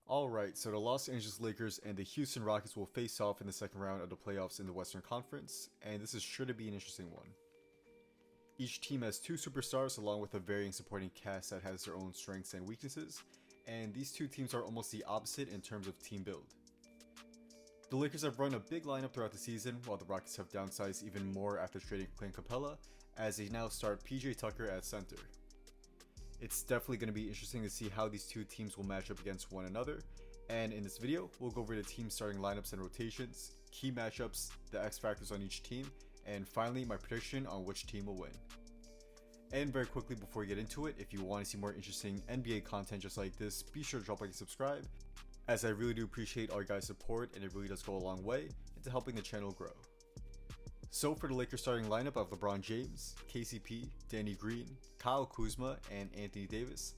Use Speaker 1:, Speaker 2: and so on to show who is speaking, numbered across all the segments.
Speaker 1: Alright, so the Los Angeles Lakers and the Houston Rockets will face off in the second round of the playoffs in the Western Conference, and this is sure to be an interesting one. Each team has two superstars along with a varying supporting cast that has their own strengths and weaknesses, and these two teams are almost the opposite in terms of team build. The Lakers have run a big lineup throughout the season, while the Rockets have downsized even more after trading Clint Capella, as they now start PJ Tucker at center. It's definitely going to be interesting to see how these two teams will match up against one another, and in this video, we'll go over the team starting lineups and rotations, key matchups, the X factors on each team, and finally my prediction on which team will win. And very quickly before we get into it, if you want to see more interesting NBA content just like this, be sure to drop a like and subscribe, as I really do appreciate all your guys' support and it really does go a long way into helping the channel grow. So for the Lakers starting lineup, I have LeBron James, KCP, Danny Green, Kyle Kuzma, and Anthony Davis.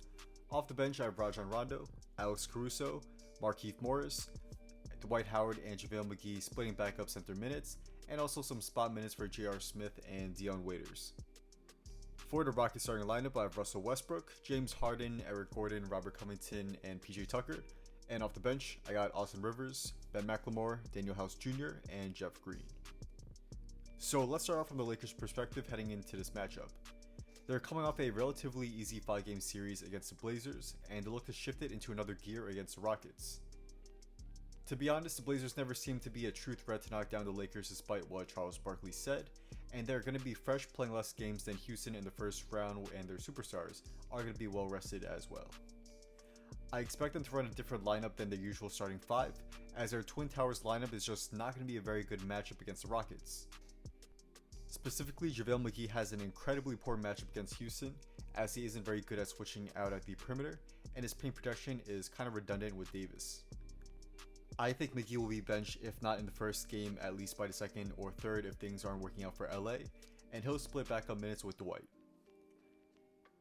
Speaker 1: Off the bench I have Rajon Rondo, Alex Caruso, Markieff Morris, Dwight Howard and JaVale McGee splitting backup center minutes, and also some spot minutes for J.R. Smith and Dion Waiters. For the Rockets starting lineup I have Russell Westbrook, James Harden, Eric Gordon, Robert Covington, and PJ Tucker. And off the bench I got Austin Rivers, Ben McLemore, Daniel House Jr., and Jeff Green. So let's start off from the Lakers' perspective heading into this matchup. They're coming off a relatively easy 5-game series against the Blazers, and they look to shift it into another gear against the Rockets. To be honest, the Blazers never seemed to be a true threat to knock down the Lakers despite what Charles Barkley said, and they're going to be fresh playing less games than Houston in the first round, and their superstars are going to be well rested as well. I expect them to run a different lineup than their usual starting 5, as their Twin Towers lineup is just not going to be a very good matchup against the Rockets. Specifically, JaVale McGee has an incredibly poor matchup against Houston, as he isn't very good at switching out at the perimeter, and his paint protection is kind of redundant with Davis. I think McGee will be benched if not in the first game, at least by the second or third if things aren't working out for LA, and he'll split backup minutes with Dwight.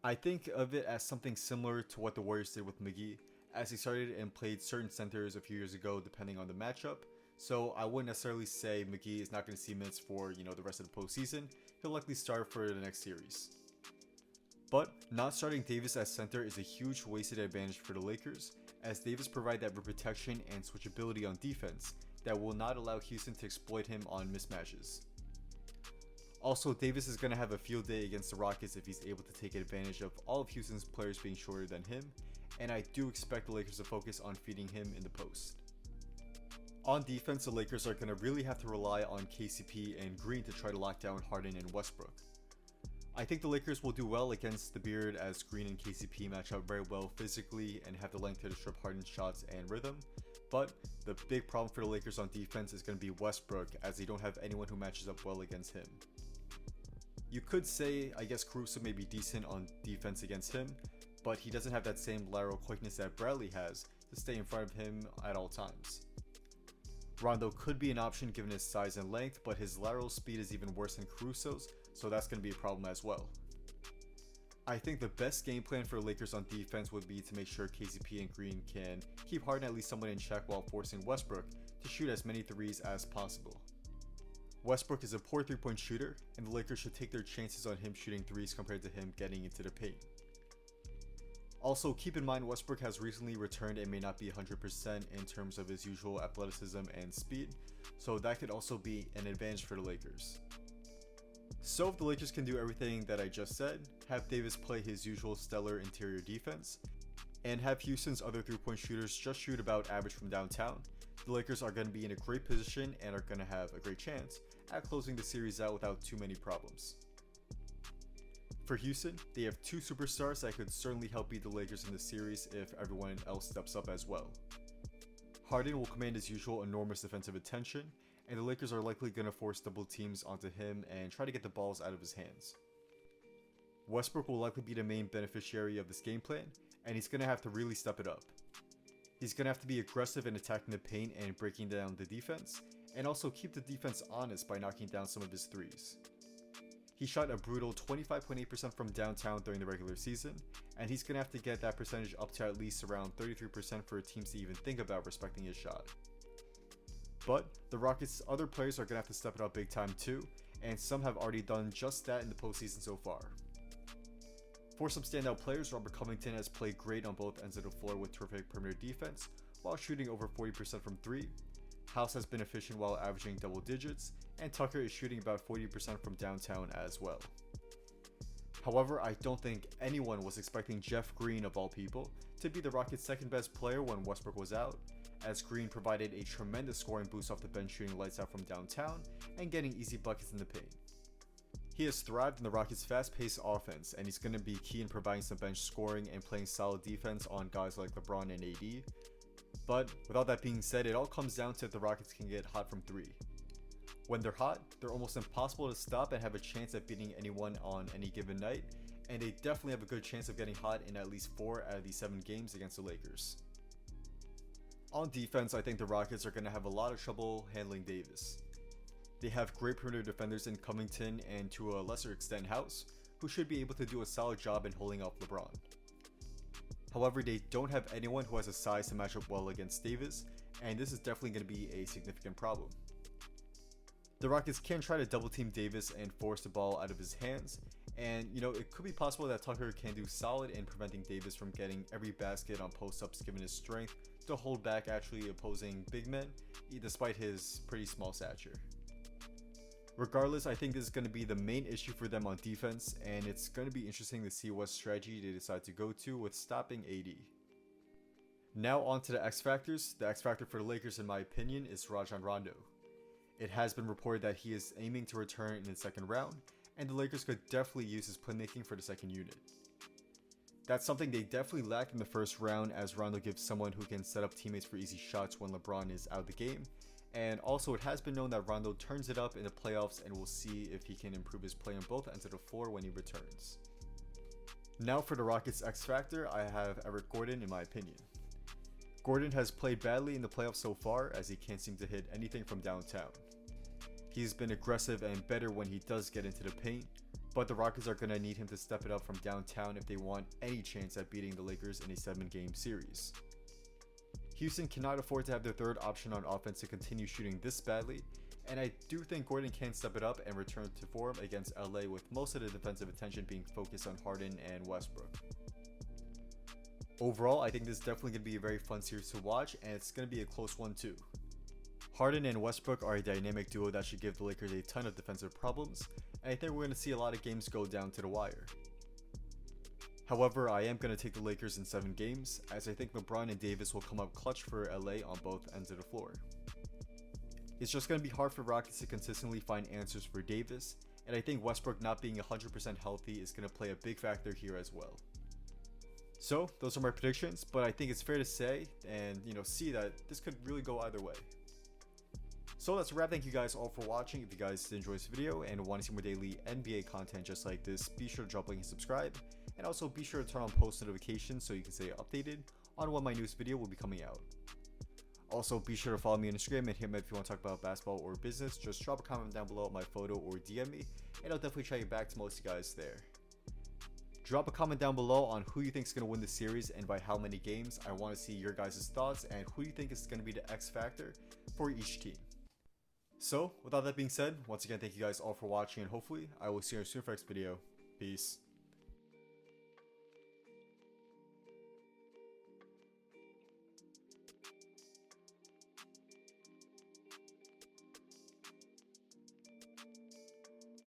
Speaker 1: I think of it as something similar to what the Warriors did with McGee, as he started and played certain centers a few years ago depending on the matchup. So I wouldn't necessarily say McGee is not going to see minutes for the rest of the postseason. He'll likely start for the next series. But not starting Davis as center is a huge wasted advantage for the Lakers, as Davis provides that rim protection and switchability on defense that will not allow Houston to exploit him on mismatches. Also, Davis is going to have a field day against the Rockets if he's able to take advantage of all of Houston's players being shorter than him, and I do expect the Lakers to focus on feeding him in the post. On defense, the Lakers are going to really have to rely on KCP and Green to try to lock down Harden and Westbrook. I think the Lakers will do well against the Beard, as Green and KCP match up very well physically and have the length to disrupt Harden's shots and rhythm, but the big problem for the Lakers on defense is going to be Westbrook, as they don't have anyone who matches up well against him. You could say, I guess Caruso may be decent on defense against him, but he doesn't have that same lateral quickness that Bradley has to stay in front of him at all times. Rondo could be an option given his size and length, but his lateral speed is even worse than Caruso's, so that's going to be a problem as well. I think the best game plan for the Lakers on defense would be to make sure KCP and Green can keep Harden at least somewhat in check while forcing Westbrook to shoot as many threes as possible. Westbrook is a poor 3-point shooter, and the Lakers should take their chances on him shooting threes compared to him getting into the paint. Also, keep in mind Westbrook has recently returned and may not be 100% in terms of his usual athleticism and speed, so that could also be an advantage for the Lakers. So if the Lakers can do everything that I just said, have Davis play his usual stellar interior defense, and have Houston's other 3-point shooters just shoot about average from downtown, the Lakers are going to be in a great position and are going to have a great chance at closing the series out without too many problems. For Houston, they have two superstars that could certainly help beat the Lakers in the series if everyone else steps up as well. Harden will command his usual enormous defensive attention, and the Lakers are likely going to force double teams onto him and try to get the balls out of his hands. Westbrook will likely be the main beneficiary of this game plan, and he's going to have to really step it up. He's going to have to be aggressive in attacking the paint and breaking down the defense, and also keep the defense honest by knocking down some of his threes. He shot a brutal 25.8% from downtown during the regular season, and he's going to have to get that percentage up to at least around 33% for teams to even think about respecting his shot. But the Rockets' other players are going to have to step it up big time too, and some have already done just that in the postseason so far. For some standout players, Robert Covington has played great on both ends of the floor with terrific perimeter defense, while shooting over 40% from 3. House has been efficient while averaging double digits, and Tucker is shooting about 40% from downtown as well. However, I don't think anyone was expecting Jeff Green, of all people, to be the Rockets' second best player when Westbrook was out, as Green provided a tremendous scoring boost off the bench, shooting lights out from downtown and getting easy buckets in the paint. He has thrived in the Rockets' fast-paced offense, and he's going to be key in providing some bench scoring and playing solid defense on guys like LeBron and AD. But with all that being said, it all comes down to if the Rockets can get hot from 3. When they're hot, they're almost impossible to stop and have a chance at beating anyone on any given night, and they definitely have a good chance of getting hot in at least 4 out of these 7 games against the Lakers. On defense, I think the Rockets are going to have a lot of trouble handling Davis. They have great perimeter defenders in Covington and to a lesser extent House, who should be able to do a solid job in holding off LeBron. However, they don't have anyone who has a size to match up well against Davis, and this is definitely going to be a significant problem. The Rockets can try to double team Davis and force the ball out of his hands, and it could be possible that Tucker can do solid in preventing Davis from getting every basket on post-ups given his strength to hold back actually opposing big men, despite his pretty small stature. Regardless, I think this is going to be the main issue for them on defense, and it's going to be interesting to see what strategy they decide to go to with stopping AD. Now on to the X Factors. The X Factor for the Lakers, in my opinion, is Rajon Rondo. It has been reported that he is aiming to return in the second round, and the Lakers could definitely use his playmaking for the second unit. That's something they definitely lacked in the first round, as Rondo gives someone who can set up teammates for easy shots when LeBron is out of the game. And also, it has been known that Rondo turns it up in the playoffs, and we'll see if he can improve his play on both ends of the floor when he returns. Now for the Rockets X Factor, I have Eric Gordon in my opinion. Gordon has played badly in the playoffs so far, as he can't seem to hit anything from downtown. He's been aggressive and better when he does get into the paint, but the Rockets are going to need him to step it up from downtown if they want any chance at beating the Lakers in a 7-game series. Houston cannot afford to have their third option on offense to continue shooting this badly, and I do think Gordon can step it up and return to form against LA, with most of the defensive attention being focused on Harden and Westbrook. Overall, I think this is definitely going to be a very fun series to watch, and it's going to be a close one too. Harden and Westbrook are a dynamic duo that should give the Lakers a ton of defensive problems, and I think we're going to see a lot of games go down to the wire. However, I am going to take the Lakers in 7 games, as I think LeBron and Davis will come up clutch for LA on both ends of the floor. It's just going to be hard for Rockets to consistently find answers for Davis, and I think Westbrook not being 100% healthy is going to play a big factor here as well. So, those are my predictions, but I think it's fair to say and see that this could really go either way. So that's a wrap. Thank you guys all for watching. If you guys did enjoy this video and want to see more daily NBA content just like this, be sure to drop a like and subscribe. And also be sure to turn on post notifications so you can stay updated on when my newest video will be coming out. Also, be sure to follow me on Instagram and hit me if you want to talk about basketball or business. Just drop a comment down below with my photo or DM me, and I'll definitely try to get back to most of you guys there. Drop a comment down below on who you think is going to win the series and by how many games. I want to see your guys' thoughts and who you think is going to be the X factor for each team. So, with all that being said, once again, thank you guys all for watching, and hopefully I will see you soon for the next video. Peace.